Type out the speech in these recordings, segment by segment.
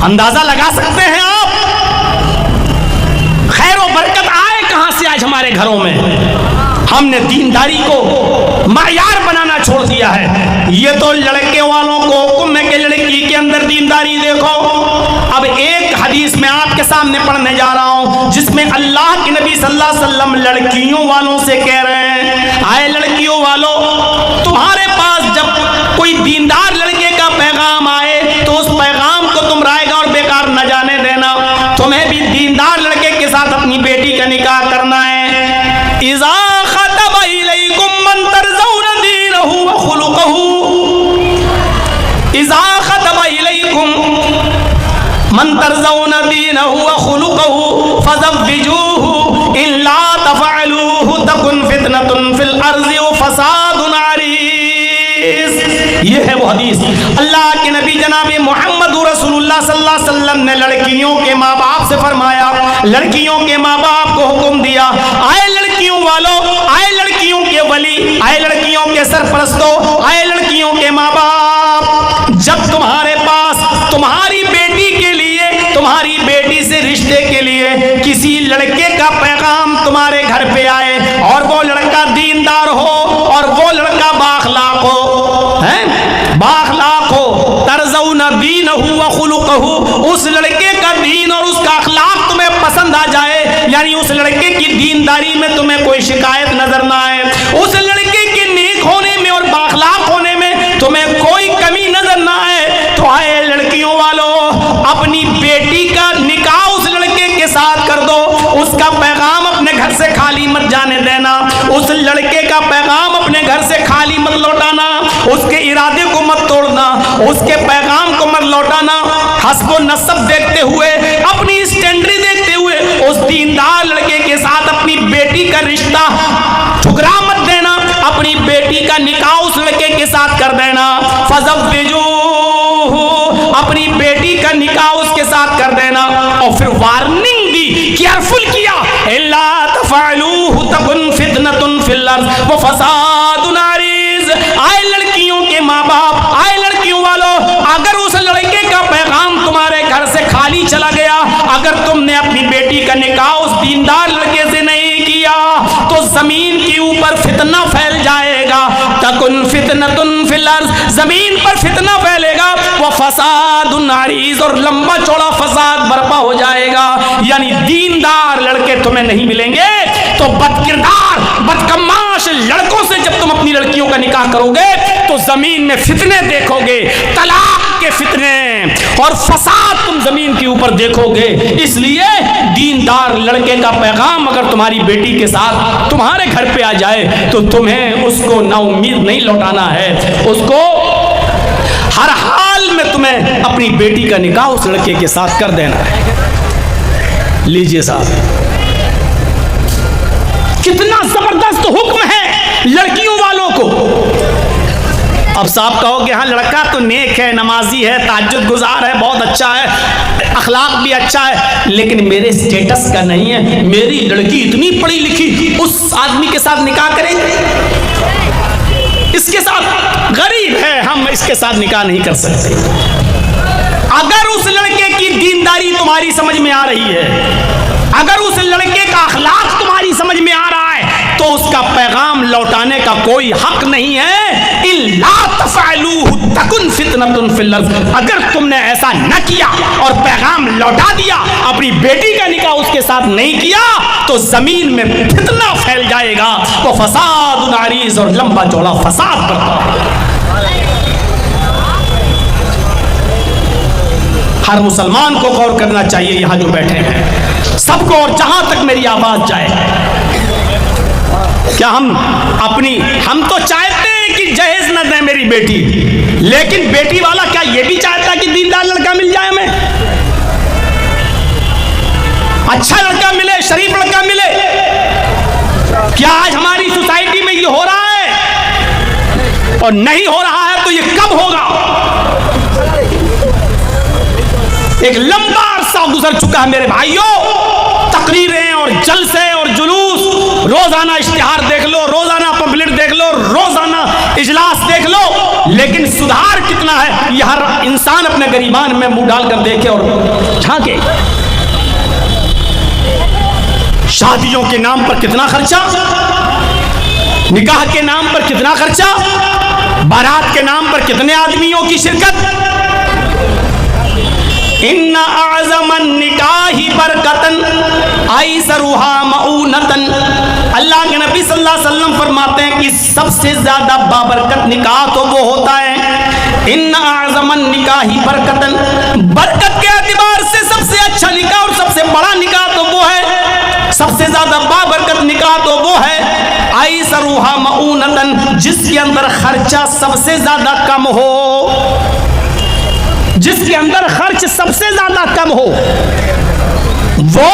अंदाजा लगा सकते हैं आप खैर और बरकत आए कहां से आज हमारे घरों में? हमने दीनदारी को मायार बनाना छोड़ दिया है। ये तो लड़के वालों को हुक्म है कि लड़की के अंदर दीनदारी देखो। अब एक हदीस में आपके सामने पढ़ने जा रहा हूं जिसमें अल्लाह के नबी सल्लल्लाहु अलैहि वसल्लम लड़कियों वालों से कह रहे हैं, आए लड़कियों वालों, तुम्हारे पास जब कोई दीनदार लड़के का पैगाम आए तो उस पैगाम को तुम रायगा और बेकार न जाने देना। तुम्हें भी दीनदार लड़के के साथ अपनी बेटी का निकाह करना है। इज़ा खतब इलैकुम मन तरज़ौन दीनहु व खुलुक़हु, इज़ा खतब इलैकुम मन तरज़ौन दीनहु व खुलुक़हु फज़व्विजूहु इल्ला तफ़अलूहु तकुन फितनतुन फिल अर्ज़ि व फ़सादुन अरीज़। ये है वो हदीस अल्लाह के नबी जनाब मोहम्मद रसूलुल्लाह सल्लल्लाहु अलैहि वसल्लम ने लड़कियों के माँ बाप से फरमाया, लड़कियों के माँ बाप को हुक्म दिया, आए लड़कियों वालों, आए लड़कियों के वली, आए लड़कियों के सरपरस्तों, आए लड़कियों के माँ बाप, जब तुम्हारे पास तुम्हारी बेटी के लिए, तुम्हारी बेटी से रिश्ते के लिए किसी लड़के का पैगाम तुम्हारे घर पे आए और वो लड़का दीनदार हो और वो लड़का बाखलाक हो, हैं, बाखलाक हो, तरज़ौन दीनहु व खुलुक़हु, उस लड़के का दीन और उसका अखलाक तुम्हें पसंद आ जाए, यानी उस लड़के की दीनदारी में तुम्हें कोई शिकायत नजर ना आए, उस लड़के के नेक होने में और बाखलाक होने में तुम्हें कोई कमी नजर ना आए, तो आए लड़कियों वालों, अपनी बेटी का निकाह उस लड़के के साथ कर दो। उसका पैगाम अपने घर से खाली मत जाने देना, उस लड़के का पैगाम अपने घर से खाली मत लौटाना, उसके इरादे को मत तोड़ना, उसके पैगाम को मत लौटाना। हस्ब नसब देखते हुए, अपनी स्टैंडर्ड देखते हुए उस दीनदार लड़के के साथ अपनी बेटी का रिश्ता ठुकरा मत देना, अपनी बेटी का निकाह उस लड़के के साथ कर देना। फज़व्विजूहु, अपनी बेटी का निकाह उसके साथ कर देना। और फिर वार्निंग दी, केयरफुल किया, इल्ला तफ़अलूहु तकुन फितनतुन फिल अर्ज़ व फ़सादुन अरीज़। आए लड़कियों के माँ बाप, आए लड़कियों वालों, अगर उस लड़के का पैगाम तुम्हारे घर से खाली चला गया, अगर तुमने अपनी बेटी का निकाह उस दीनदार लड़के से नहीं किया, तो जमीन के ऊपर फितना फैल जाएगा। तकुन फितनतुन फिल अर्ज़, जमीन पर फितना फैलेगा, वो फसादुन अरीज़, और लंबा चौड़ा फसाद बर्पा हो जाएगा। यानी दीनदार लड़के तुम्हें नहीं मिलेंगे तो बदकिरदार बदकमाश लड़कों से जब तुम अपनी लड़कियों का निकाह करोगे तो जमीन में फितने देखोगे, तलाक के फितने और फसाद तुम जमीन के ऊपर देखोगे। इसलिए दीनदार लड़के का पैगाम अगर तुम्हारी बेटी के साथ तुम्हारे घर पे आ जाए तो तुम्हें उसको ना उम्मीद नहीं लौटाना है, उसको हर हाल में तुम्हें अपनी बेटी का निकाह उस लड़के के साथ कर देना है। लीजिए साहब, कितना जबरदस्त हुक्म है लड़कियों वालों को। अब साहब कहोगे हाँ लड़का तो नेक है, नमाजी है, ताज्जुद गुजार है, बहुत अच्छा है, अखलाक भी अच्छा है, लेकिन मेरे स्टेटस का नहीं है, मेरी लड़की इतनी पढ़ी लिखी, उस आदमी के साथ निकाह करेंगे? इसके साथ गरीब है, हम इसके साथ निकाह नहीं कर सकते। अगर उस लड़के की दीनदारी तुम्हारी समझ में आ रही है, अगर उस लड़के का अखलाक तुम्हारी समझ में आ रहा है, तो उसका पैगाम लौटाने का कोई हक नहीं है। इल्ला तफ़अलूहु तकुन फितनतुन फिल अर्ज़, अगर तुमने ऐसा न किया और पैगाम लौटा दिया, अपनी बेटी का निकाह उसके साथ नहीं किया, तो जमीन में फितना फैल जाएगा, वो फसादुन अरीज़, और लंबा चौड़ा फसाद बर्पा। हर मुसलमान को गौर करना चाहिए, यहाँ जो बैठे हैं सबको, और जहां तक मेरी आवाज जाए, क्या हम तो चाहते हैं कि जहेज न दे मेरी बेटी, लेकिन बेटी वाला क्या ये भी चाहता है कि दीनदार लड़का मिल जाए, हमें अच्छा लड़का मिले, शरीफ लड़का मिले? क्या आज हमारी सोसाइटी में ये हो रहा है? और नहीं हो रहा है तो ये कब होगा? एक लंबा अरसा गुजर चुका है मेरे भाइयों, तकरीरें और जलसे और जुलूस, रोजाना इश्तिहार देख लो, रोजाना पंपलेट देख लो, रोजाना इजलास देख लो, लेकिन सुधार कितना है ये हर इंसान अपने गरीबान में मुंह डालकर देखे और झांके। शादियों के नाम पर कितना खर्चा, निकाह के नाम पर कितना खर्चा, बारात के नाम पर कितने आदमियों की शिरकत। इन्ना आज़मन निकाही बरकतन ऐसरुहा मऊनतन। अल्लाह के नबी सल्लल्लाहु अलैहि वसल्लम फरमाते हैं कि सबसे ज्यादा बाबरकत निकाह तो वो होता है, इन्ना आज़मन निकाही बरकतन, बरकत के एतबार से सबसे अच्छा निकाह और सबसे बड़ा निकाह तो वो है, सबसे ज्यादा बाबरकत निकाह तो वो है ऐसरुहा मऊनतन, जिसके अंदर खर्चा सबसे ज्यादा कम हो, जिसके अंदर खर्च सबसे ज्यादा कम हो, वो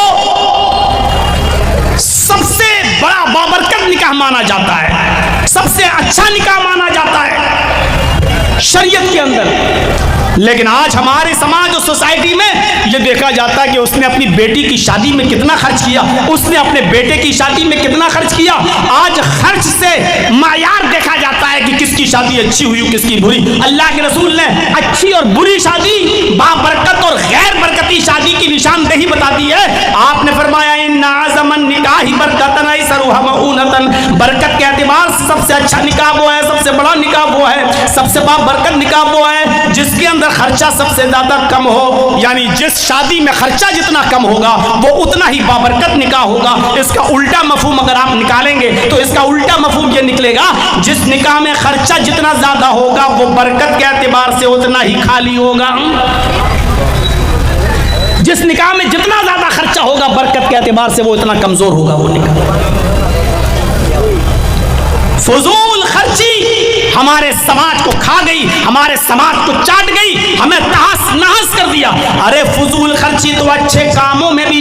सबसे बड़ा बाबरकत निकाह माना जाता है, सबसे अच्छा निकाह माना जाता है शरीयत के अंदर। लेकिन आज हमारे समाज और सोसाइटी में ये देखा जाता है कि उसने अपनी बेटी की शादी में कितना खर्च किया, उसने अपने बेटे की शादी में कितना खर्च किया। आज खर्च से मायार देखा जाता है कि किसकी शादी अच्छी हुई किसकी बुरी। अल्लाह के रसूल ने अच्छी और बुरी शादी, बाबरकत और गैर बरकती शादी की निशानदेही बता दी है। आपने फरमाया इन्ना आज़मन निकाही बरकतन ऐसरुहा मऊनतन, बरकत के एतबार से सबसे अच्छा निकाह वो है, सबसे बड़ा निकाह वो है, सबसे बाबरकत निकाह वो है जिसके अंदर खर्चा सबसे ज्यादा कम हो। यानी जिस शादी में खर्चा जितना कम होगा वो उतना ही बाबरकत निकाह होगा। इसका उल्टा मफहूम अगर आप निकालेंगे तो इसका उल्टा मफहूम ये निकलेगा, जिस निकाह में खर्चा जितना ज्यादा होगा वो बरकत के एतबार से उतना ही खाली होगा। जिस निकाह में जितना ज्यादा खर्चा होगा बरकत के एतबार से वो इतना कमजोर होगा वो निकाह। फजूल खर्ची हमारे समाज को खा गई, हमारे समाज को चाट गई, हमें तहस नहस कर दिया। अरे फजूल खर्ची तो अच्छे कामों में भी